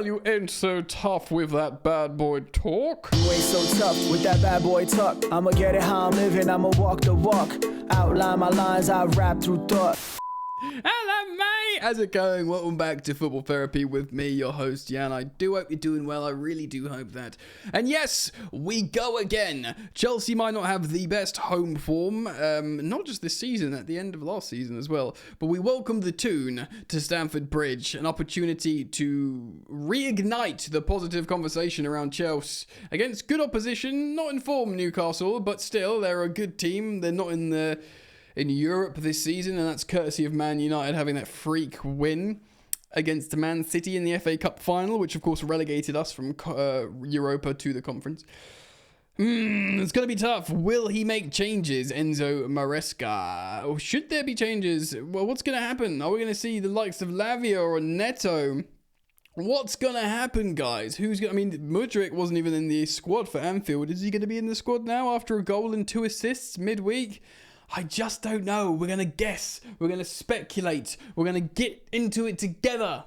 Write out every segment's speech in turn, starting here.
Well, you ain't so tough with that bad boy talk. You ain't so tough with that bad boy talk. I'ma get it how I'm living, I'ma walk the walk. Outline my lines, I rap through thought. Hello, mate! How's it going? Welcome back to Football Therapy with me, your host, Jan. I do hope you're doing well. I really do hope that. And yes, we go again. Chelsea might not have the best home form, not just this season, at the end of last season as well, but we welcome the Toon to Stamford Bridge, an opportunity to reignite the positive conversation around Chelsea against good opposition, not in form Newcastle, but still, they're a good team. They're not in Europe this season, and that's courtesy of Man United having that freak win against Man City in the FA Cup final, which of course relegated us from Europa to the conference. It's going to be tough. Will he make changes, Enzo Maresca? Or should there be changes? Well, what's going to happen? Are we going to see the likes of Lavia or Neto? What's going to happen, guys? Mudryk wasn't even in the squad for Anfield. Is he going to be in the squad now after a goal and 2 assists midweek? I just don't know. We're going to guess. We're going to speculate. We're going to get into it together.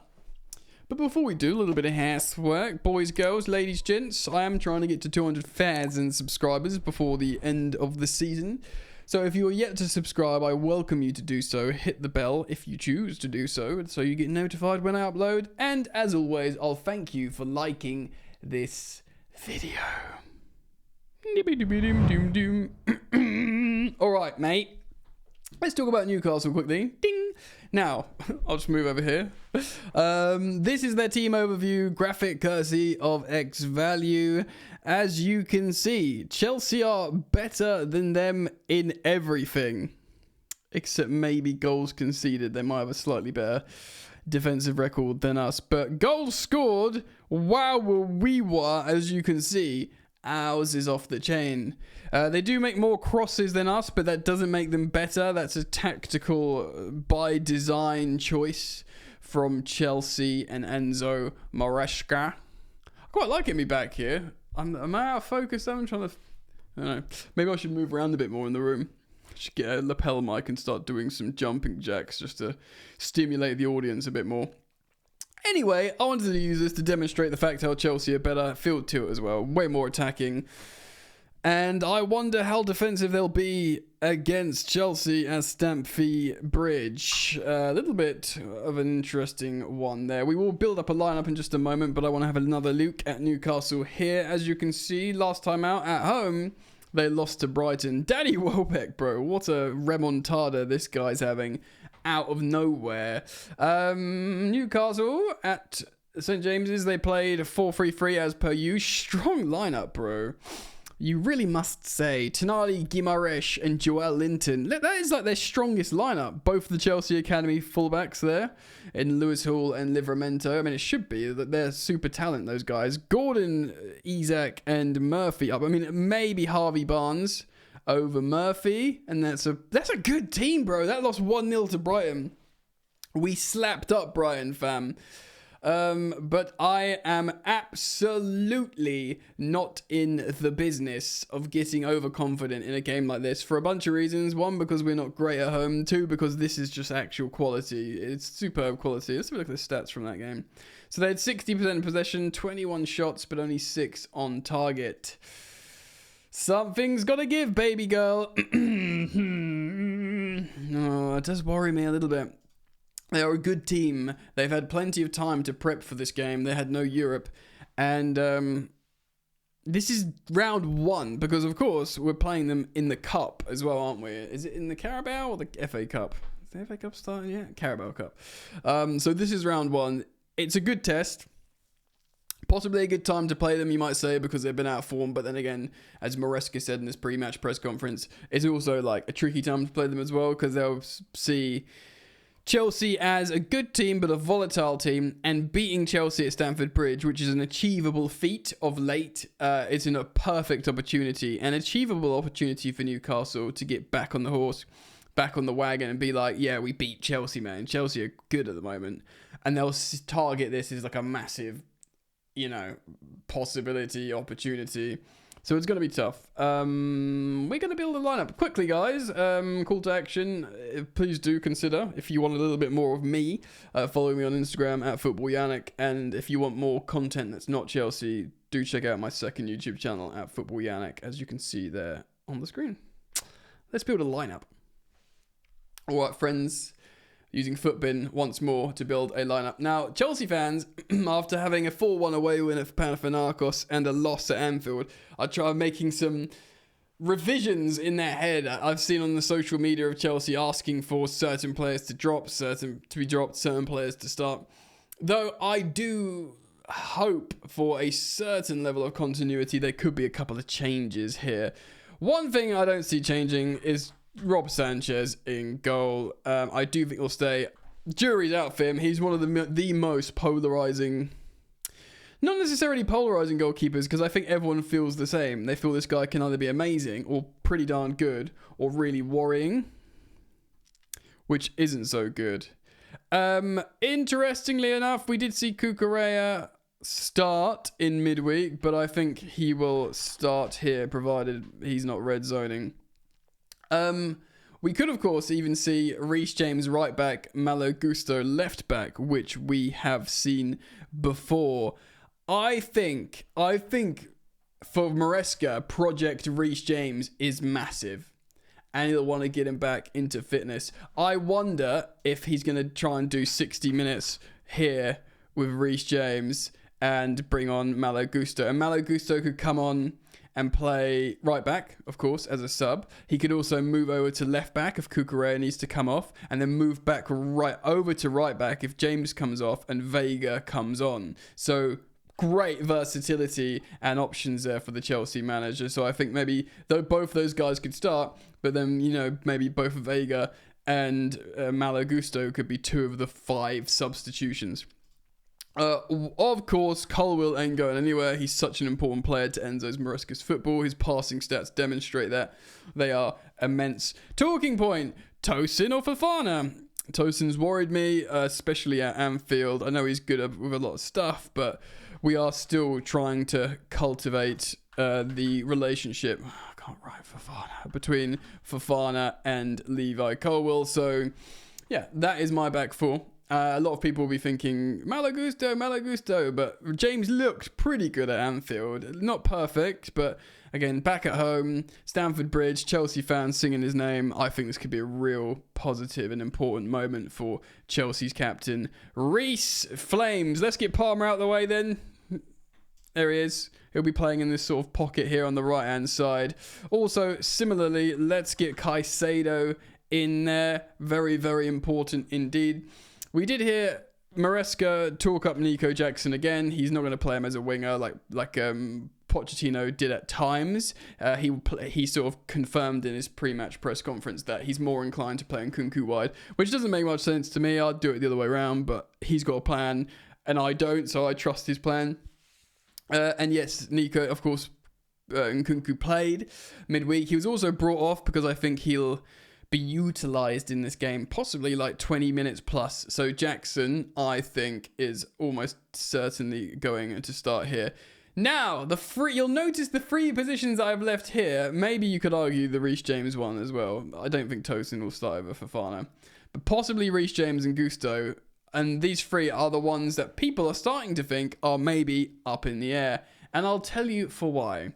But before we do, a little bit of housework. Boys, girls, ladies, gents, I am trying to get to 200,000 subscribers before the end of the season. So if you are yet to subscribe, I welcome you to do so. Hit the bell if you choose to do so you get notified when I upload. And as always, I'll thank you for liking this video. Alright, mate. Let's talk about Newcastle quickly. Ding! Now, I'll just move over here. This is their team overview graphic courtesy of X Value. As you can see, Chelsea are better than them in everything. Except maybe goals conceded. They might have a slightly better defensive record than us. But goals scored, wow, we were, as you can see, ours is off the chain. They do make more crosses than us, but that doesn't make them better. That's a tactical, by design choice from Chelsea and Enzo Maresca. I quite like it me back here. Am I out of focus? I'm trying to... I don't know. Maybe I should move around a bit more in the room. I should get a lapel mic and start doing some jumping jacks just to stimulate the audience a bit more. Anyway, I wanted to use this to demonstrate the fact how Chelsea are better. Field tilt as well. Way more attacking. And I wonder how defensive they'll be against Chelsea at Stamford Bridge. A little bit of an interesting one there. We will build up a lineup in just a moment, but I want to have another look at Newcastle here. As you can see, last time out at home, they lost to Brighton. Danny Welbeck, bro. What a remontada this guy's having out of nowhere. Newcastle at St. James's, they played 4-3-3 as per usual. Strong lineup, bro. You really must say. Tonali, Guimaraes and Joel Linton. That is like their strongest lineup. Both the Chelsea Academy fullbacks there in Lewis Hall and Livramento. I mean, it should be that they're super talent, those guys. Gordon, Isak and Murphy up. I mean, maybe Harvey Barnes over Murphy. And that's a good team, bro. That lost 1-0 to Brighton. We slapped up Brighton, fam. But I am absolutely not in the business of getting overconfident in a game like this for a bunch of reasons. One, because we're not great at home. Two, because this is just actual quality. It's superb quality. Let's have a look at the stats from that game. So they had 60% possession, 21 shots, but only 6 on target. Something's got to give, baby girl. Oh, it does worry me a little bit. They are a good team. They've had plenty of time to prep for this game. They had no Europe. And this is round 1 because, of course, we're playing them in the Cup as well, aren't we? Is it in the Carabao or the FA Cup? Is the FA Cup starting? Yeah, Carabao Cup. So this is round 1. It's a good test. Possibly a good time to play them, you might say, because they've been out of form. But then again, as Maresca said in this pre-match press conference, it's also like a tricky time to play them as well because they'll see Chelsea as a good team but a volatile team, and beating Chelsea at Stamford Bridge, which is an achievable feat of late, is a perfect opportunity, an achievable opportunity for Newcastle to get back on the horse, back on the wagon and be like, yeah, we beat Chelsea, man. Chelsea are good at the moment. And they'll target this as like a massive, possibility, opportunity So it's going to be tough. We're going to build a lineup quickly, guys. Call to action. Please do consider, if you want a little bit more of me, follow me on Instagram at FootballYannick. And if you want more content that's not Chelsea, do check out my second YouTube channel at FootballYannick, as you can see there on the screen. Let's build a lineup. All right, friends. Using Footbin once more to build a lineup. Now, Chelsea fans, after having a 4-1 away win at Panathinaikos and a loss at Anfield, are trying making some revisions in their head. I've seen on the social media of Chelsea asking for certain players to drop, certain players to start. Though I do hope for a certain level of continuity, there could be a couple of changes here. One thing I don't see changing is Rob Sanchez in goal. I do think he'll stay. Jury's out for him. He's one of the most polarizing, not necessarily polarizing goalkeepers, because I think everyone feels the same. They feel this guy can either be amazing or pretty darn good or really worrying, which isn't so good. Interestingly enough, we did see Cucurella start in midweek, but I think he will start here provided he's not red zoning. We could, of course, even see Reece James right back, Malo Gusto left back, which we have seen before. I think for Maresca, Project Reece James is massive, and he'll want to get him back into fitness. I wonder if he's going to try and do 60 minutes here with Reece James and bring on Malo Gusto. And Malo Gusto could come on and play right back, of course, as a sub. He could also move over to left back if Cucurella needs to come off, and then move back right over to right back if James comes off and Vega comes on. So great versatility and options there for the Chelsea manager. So I think maybe though both those guys could start, but then, you know, maybe both Vega and Malo Gusto could be 2 of the 5 substitutions. Of course, Colwill ain't going anywhere. He's such an important player to Enzo's Maresca's football. His passing stats demonstrate that. They are immense. Talking point, Tosin or Fofana? Tosin's worried me, especially at Anfield. I know he's good with a lot of stuff, but we are still trying to cultivate the relationship. I can't write Fofana. Between Fofana and Levi Colwill. So, yeah, that is my back 4. A lot of people will be thinking, Malo Gusto, but James looked pretty good at Anfield. Not perfect, but again, back at home, Stamford Bridge, Chelsea fans singing his name. I think this could be a real positive and important moment for Chelsea's captain, Reece Flames. Let's get Palmer out of the way then. There he is. He'll be playing in this sort of pocket here on the right-hand side. Also, similarly, let's get Caicedo in there. Very, very important indeed. We did hear Maresca talk up Nico Jackson again. He's not going to play him as a winger like Pochettino did at times. He sort of confirmed in his pre-match press conference that he's more inclined to play Nkunku wide, which doesn't make much sense to me. I'd do it the other way around, but he's got a plan and I don't, so I trust his plan. And yes, Nico, of course, Nkunku played midweek. He was also brought off because I think he'll be utilised in this game, possibly like 20 minutes plus. So Jackson, I think, is almost certainly going to start here. Now, you'll notice the 3 positions I've left here. Maybe you could argue the Reece James one as well. I don't think Tosin will start over Fofana, but possibly Reece James and Gusto. And these 3 are the ones that people are starting to think are maybe up in the air. And I'll tell you for why.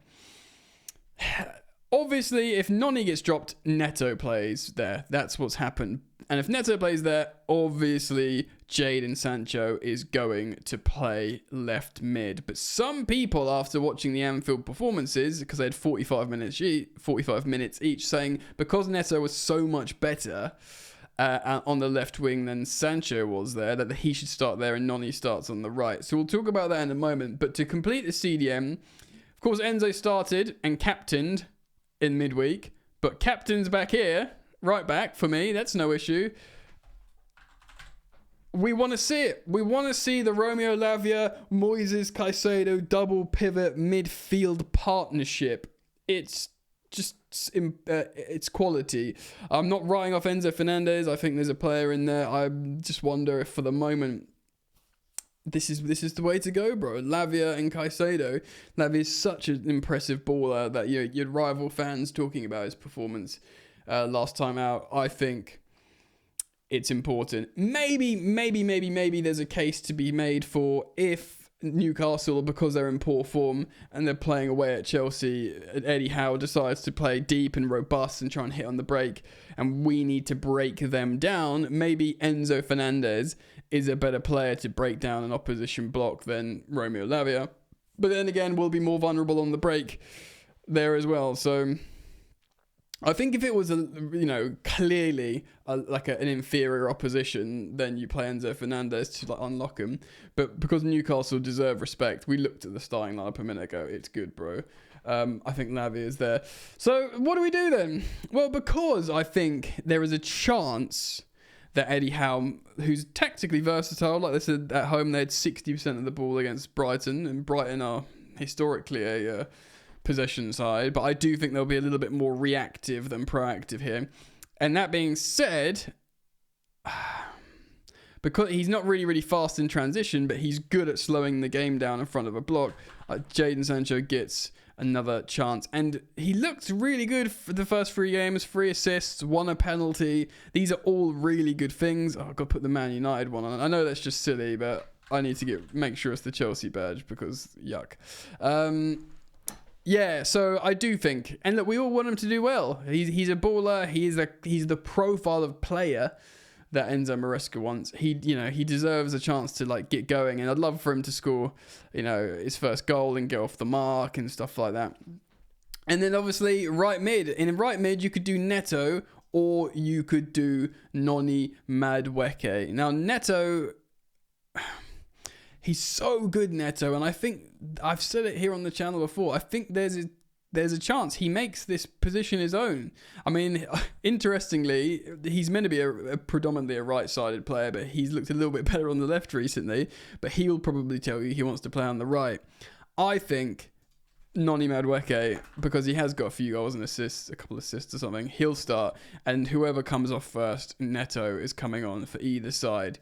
Obviously, if Noni gets dropped, Neto plays there. That's what's happened. And if Neto plays there, obviously Jadon Sancho is going to play left mid. But some people, after watching the Anfield performances, because they had 45 minutes each, saying because Neto was so much better on the left wing than Sancho was there, that he should start there and Noni starts on the right. So we'll talk about that in a moment. But to complete the CDM, of course, Enzo started and captained in midweek, but captain's back here, right back for me. That's no issue. We want to see it. We want to see the Romeo Lavia, Moises Caicedo double pivot midfield partnership. It's just it's quality. I'm not writing off Enzo Fernandez. I think there's a player in there. I just wonder if for the moment this is the way to go, bro. Lavia and Caicedo. Lavia's such an impressive baller that you'd rival fans talking about his performance last time out. I think it's important. Maybe there's a case to be made for if Newcastle, because they're in poor form and they're playing away at Chelsea, Eddie Howe decides to play deep and robust and try and hit on the break, and we need to break them down. Maybe Enzo Fernandez is a better player to break down an opposition block than Romeo Lavia. But then again, we'll be more vulnerable on the break there as well. So I think if it was clearly an inferior opposition, then you play Enzo Fernandez to unlock him. But because Newcastle deserve respect, we looked at the starting lineup a minute ago. It's good, bro. I think Lavia is there. So what do we do then? Well, because I think there is a chance that Eddie Howe, who's tactically versatile, like they said at home, they had 60% of the ball against Brighton, and Brighton are historically a possession side, but I do think they'll be a little bit more reactive than proactive here. And that being said, because he's not really fast in transition, but he's good at slowing the game down in front of a block, Jadon Sancho gets another chance. And he looked really good for the first 3 games, 3 assists, 1 a penalty. These are all really good things. I've got to put the Man United one on. I know that's just silly, but I need to make sure it's the Chelsea badge because yuck. Yeah, so I do think, and look, we all want him to do well. He's a baller. He's the profile of player that Enzo Maresca wants. He deserves a chance to get going, and I'd love for him to score, his first goal and get off the mark and stuff like that. And then obviously right mid. In right mid, you could do Neto or you could do Noni Madueke. Now Neto, he's so good, Neto, and I think I've said it here on the channel before. I think there's a chance he makes this position his own. I mean, interestingly, he's meant to be a predominantly a right-sided player, but he's looked a little bit better on the left recently. But he'll probably tell you he wants to play on the right. I think Noni Madueke, because he has got a few goals and assists, a couple assists or something, he'll start, and whoever comes off first, Neto, is coming on for either side.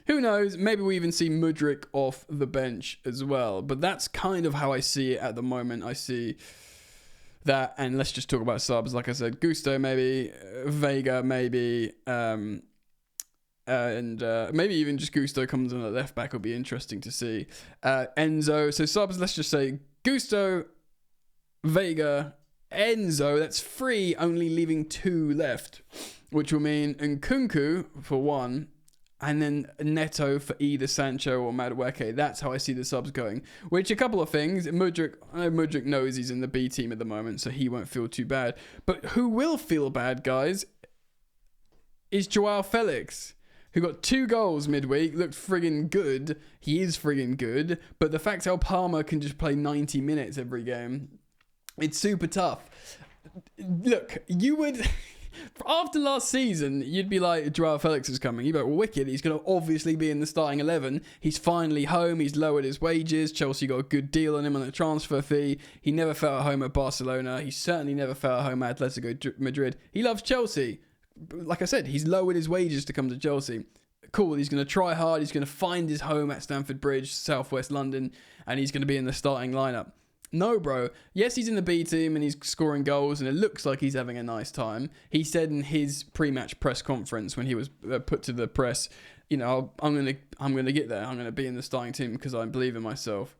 Who knows? Maybe we even see Mudryk off the bench as well. But that's kind of how I see it at the moment. I see that, and let's just talk about subs. Like I said, Gusto maybe, Vega maybe, and maybe even just Gusto comes on at left back will be interesting to see. Enzo. So subs, let's just say Gusto, Vega, Enzo. That's 3, only leaving 2 left, which will mean Nkunku for 1. And then Neto for either Sancho or Madueke. That's how I see the subs going. Which, a couple of things. Mudryk knows he's in the B team at the moment, so he won't feel too bad. But who will feel bad, guys, is Joao Felix, who got 2 goals midweek, looked friggin' good. He is friggin' good. But the fact how Palmer can just play 90 minutes every game, it's super tough. Look, you would... After last season, you'd be like, Joao Felix is coming. You'd be like, well, wicked. He's going to obviously be in the starting 11. He's finally home. He's lowered his wages. Chelsea got a good deal on him on a transfer fee. He never felt at home at Barcelona. He certainly never felt at home at Atletico Madrid. He loves Chelsea. Like I said, he's lowered his wages to come to Chelsea. Cool. He's going to try hard. He's going to find his home at Stamford Bridge, southwest London, and he's going to be in the starting lineup. No, bro. Yes, he's in the B team and he's scoring goals and it looks like he's having a nice time. He said in his pre-match press conference when he was put to the press, I'm gonna get there. I'm gonna be in the starting team because I believe in myself.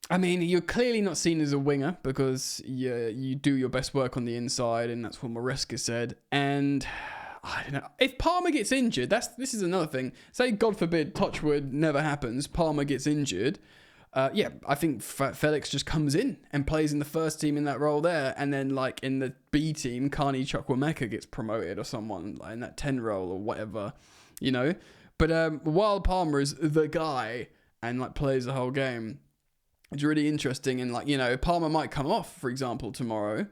I mean, you're clearly not seen as a winger because you do your best work on the inside, and that's what Maresca said. And I don't know. If Palmer gets injured, this is another thing. Say, God forbid, touchwood never happens. Palmer gets injured. I think Felix just comes in and plays in the first team in that role there, and then in the B team, Carney Chukwuemeka gets promoted or someone in that 10 role or whatever, But while Palmer is the guy and plays the whole game, it's really interesting. And Palmer might come off, for example, tomorrow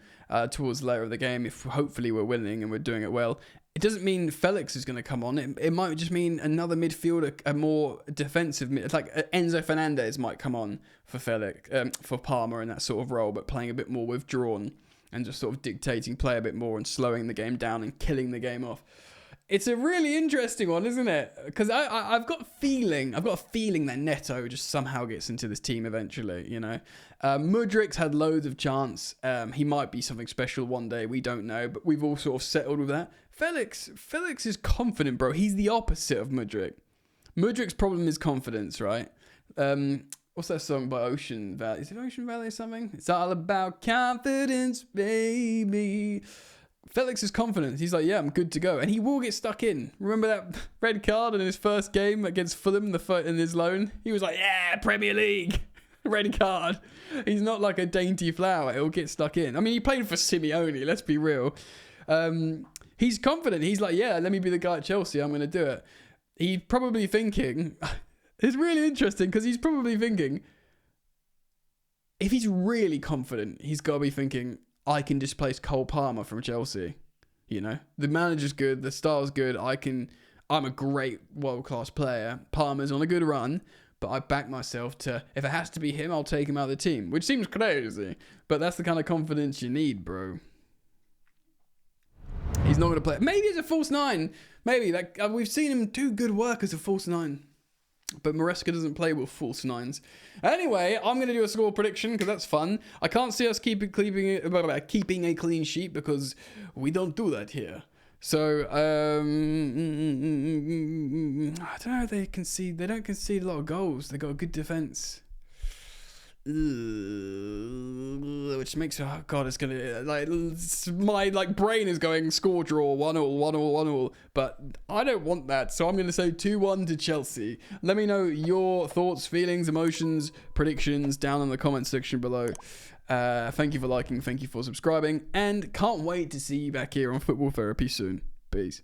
towards the later of the game if hopefully we're winning and we're doing it well. It doesn't mean Felix is going to come on. It might just mean another midfielder, a more defensive mid, like Enzo Fernandez might come on for Felix, for Palmer in that sort of role, but playing a bit more withdrawn and just sort of dictating play a bit more and slowing the game down and killing the game off. It's a really interesting one, isn't it? Because I've got a feeling that Neto just somehow gets into this team eventually, you know. Mudrik's had loads of chance. He might be something special one day. We don't know, but we've all sort of settled with that. Felix is confident, bro. He's the opposite of Mudrik. Mudrik's problem is confidence, right? What's that song by Ocean Valley? Is it Ocean Valley or something? It's all about confidence, baby. Felix is confident. He's like, yeah, I'm good to go. And he will get stuck in. Remember that red card in his first game against Fulham in his loan? He was like, yeah, Premier League. Red card. He's not like a dainty flower. He'll get stuck in. I mean, he played for Simeone. Let's be real. He's confident. He's like, yeah, let me be the guy at Chelsea. I'm going to do it. He's probably thinking... It's really interesting because he's probably thinking... If he's really confident, he's got to be thinking... I can displace Cole Palmer from Chelsea. You know, the manager's good, the star's good. I'm a great world-class player. Palmer's on a good run, but I back myself to, if it has to be him, I'll take him out of the team, which seems crazy, but that's the kind of confidence you need, bro. He's not going to play. Maybe it's a false nine. Maybe we've seen him do good work as a false nine. But Maresca doesn't play with false nines. Anyway, I'm going to do a score prediction because that's fun. I can't see us keeping a clean sheet because we don't do that here. So, I don't know if they concede. They don't concede a lot of goals. They got a good defense. Which makes oh god, it's gonna my brain is going score draw 1-1, but I don't want that, so I'm gonna say 2-1 to Chelsea. Let me know your thoughts, feelings, emotions, predictions down in the comment section below. Thank you for liking, thank you for subscribing, and can't wait to see you back here on Football Therapy soon. Peace.